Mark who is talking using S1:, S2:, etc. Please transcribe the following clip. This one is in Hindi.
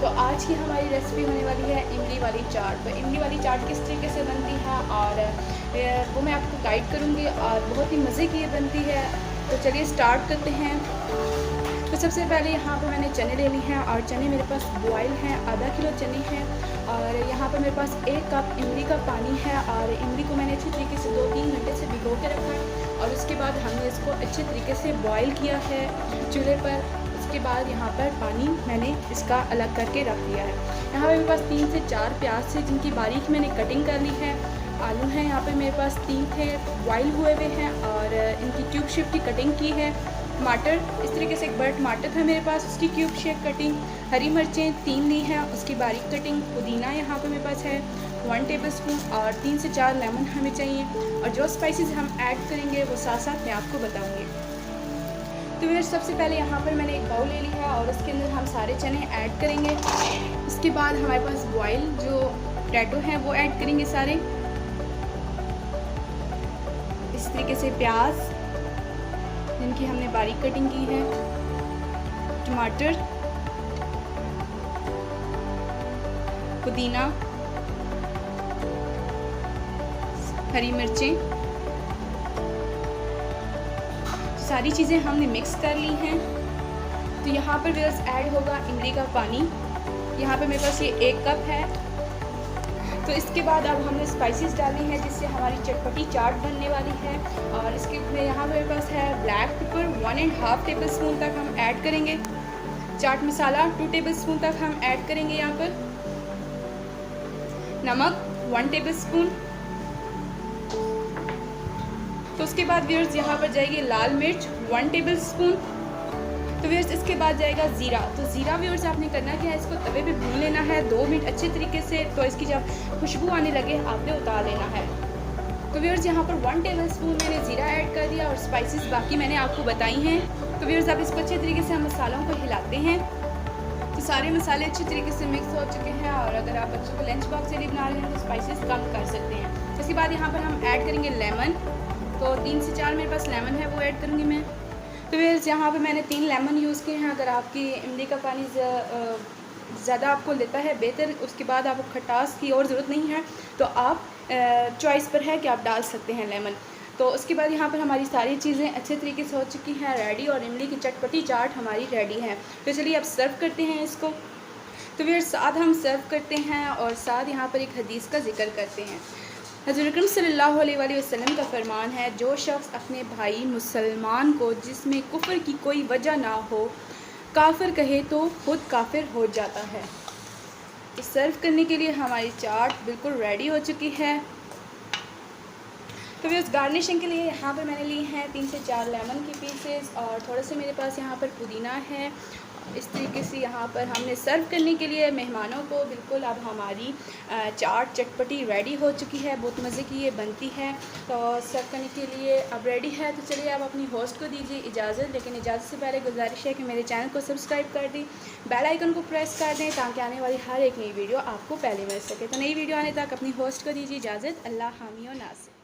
S1: तो आज की हमारी रेसिपी होने वाली है इमली वाली चाट। तो इमली वाली चाट किस तरीके से बनती है और वो मैं आपको गाइड करूँगी और बहुत ही मज़े की ये बनती है। तो चलिए स्टार्ट करते हैं। तो सबसे पहले यहाँ पर मैंने चने ले ली हैं और चने मेरे पास बॉयल हैं, आधा किलो चने हैं। और यहाँ पर मेरे पास 1 कप इमली का पानी है और इमली को मैंने अच्छी तरीके से 2-3 घंटे से भिगो के रखा है और उसके बाद हमने इसको अच्छे तरीके से बॉयल किया है चूल्हे पर। उसके बाद यहाँ पर पानी मैंने इसका अलग करके रख दिया है। यहाँ पर मेरे पास 3 से 4 प्याज थे जिनकी बारीक मैंने कटिंग कर ली है। आलू हैं यहाँ पे मेरे पास 3 थे, बॉयल हुए हुए हैं और इनकी ट्यूब शेप की कटिंग की है। टमाटर इस तरीके से एक बड़ा टमाटर था मेरे पास, उसकी क्यूब शेप कटिंग। हरी मिर्चें 3 ली हैं, उसकी बारीक कटिंग। पुदीना यहाँ पे मेरे पास है 1 टेबलस्पून और 3 से 4 लेमन हमें चाहिए। और जो स्पाइसेस हम ऐड करेंगे वो साथ साथ मैं आपको बताऊँगी। तो फिर सबसे पहले यहाँ पर मैंने एक बाउल ले लिया है और उसके अंदर हम सारे चने ऐड करेंगे। उसके बाद हमारे पास बॉयल जो पोटैटो हैं वो ऐड करेंगे सारे। इस तरीके से प्याज जिनकी हमने बारीक कटिंग की है, टमाटर, पुदीना, हरी मिर्चें, सारी चीज़ें हमने मिक्स कर ली हैं। तो यहाँ पर व्यूअर्स ऐड होगा इमली का पानी। यहाँ पर मेरे पास ये 1 कप है। तो इसके बाद अब हमने स्पाइसेस डालनी है जिससे हमारी चटपटी चाट बनने वाली है। और इसके में यहाँ मेरे पास है ब्लैक पेपर 1.5 टेबलस्पून तक हम ऐड करेंगे। चाट मसाला 2 टेबलस्पून तक हम ऐड करेंगे। यहाँ पर नमक 1 टेबलस्पून। तो उसके बाद व्यूअर्स यहाँ पर जाएगी लाल मिर्च 1 टेबलस्पून। तो व्यूअर्स इसके बाद जाएगा ज़ीरा। तो ज़ीरा व्यूअर्स आपने करना क्या है, इसको तवे पे भून लेना है 2 मिनट अच्छे तरीके से। तो इसकी जब खुशबू आने लगे आपने उतार लेना है। तो व्यूअर्स यहाँ पर 1 टेबलस्पून मैंने ज़ीरा ऐड कर दिया और स्पाइसेस बाकी मैंने आपको बताई हैं। तो व्यूअर्स आप इसको अच्छे तरीके से हम मसालों को हिलाते हैं। तो सारे मसाले अच्छे तरीके से मिक्स हो चुके हैं और अगर आप बच्चों को लंच बॉक्स के लिए बना रहे हैं तो स्पाइसेस कम कर सकते हैं। इसके बाद यहाँ पर हम ऐड करेंगे लेमन। तो 3 से 4 मेरे पास लेमन है वो ऐड करूँगी मैं। तो व्यूअर्स यहाँ पे मैंने 3 लेमन यूज़ किए हैं। अगर आपकी इमली का पानी ज़्यादा आपको लेता है बेहतर, उसके बाद आपको खटास की और ज़रूरत नहीं है तो आप चॉइस पर है कि आप डाल सकते हैं लेमन। तो उसके बाद यहाँ पर हमारी सारी चीज़ें अच्छे तरीके से हो चुकी हैं रेडी और इमली की चटपटी चाट हमारी रेडी है। तो चलिए अब सर्व करते हैं इसको। तो व्यूअर्स साथ हम सर्व करते हैं और साथ यहाँ पर एक हदीस का जिक्र करते हैं। हज़रत अकरम सल्लल्लाहु अलैहि वसल्लम का फरमान है, जो शख्स अपने भाई मुसलमान को जिसमें कुफ्र की कोई वजह ना हो काफिर कहे तो खुद काफिर हो जाता है। तो सर्व करने के लिए हमारी चाट बिल्कुल रेडी हो चुकी है। तो उस गार्निशिंग के लिए यहाँ पर मैंने ली हैं 3 से 4 लेमन की पीसेस और थोड़ा सा मेरे पास यहाँ पर पुदीना है। इस तरीके से यहाँ पर हमने सर्व करने के लिए मेहमानों को बिल्कुल अब हमारी चाट चटपटी रेडी हो चुकी है। बहुत मज़े की ये बनती है। तो सर्व करने के लिए अब रेडी है। तो चलिए आप अपनी होस्ट को दीजिए इजाज़त। लेकिन इजाज़त से पहले गुजारिश है कि मेरे चैनल को सब्सक्राइब कर दें, बेल आइकन को प्रेस कर दें ताकि आने वाली हर एक नई वीडियो आपको पहले मिल सके। तो नई वीडियो आने तक अपनी होस्ट को दीजिए इजाज़त। अल्लाह हामी और नासिर।